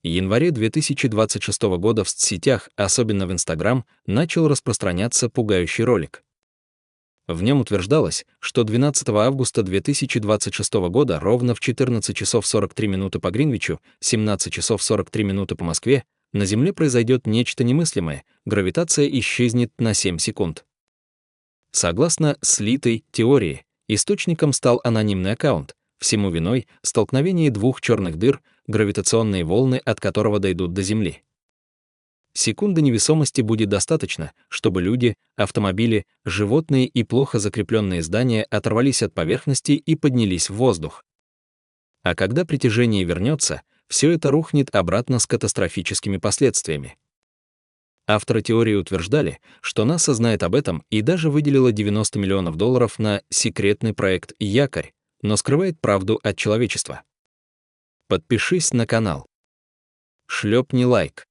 январе 2026 года в соцсетях, особенно в Instagram, начал распространяться пугающий ролик. В нем утверждалось, что 12 августа 2026 года ровно в 14 часов 43 минуты по Гринвичу, 17 часов 43 минуты по Москве, на Земле произойдет нечто немыслимое, гравитация исчезнет на 7 секунд. Согласно слитой теории, источником стал анонимный аккаунт, всему виной столкновение двух черных дыр, гравитационные волны от которого дойдут до Земли. Секунды невесомости будет достаточно, чтобы люди, автомобили, животные и плохо закрепленные здания оторвались от поверхности и поднялись в воздух. А когда притяжение вернется, все это рухнет обратно с катастрофическими последствиями. Авторы теории утверждали, что НАСА знает об этом и даже выделила $90 миллионов на секретный проект «Якорь», но скрывает правду от человечества. Подпишись на канал. Шлепни лайк.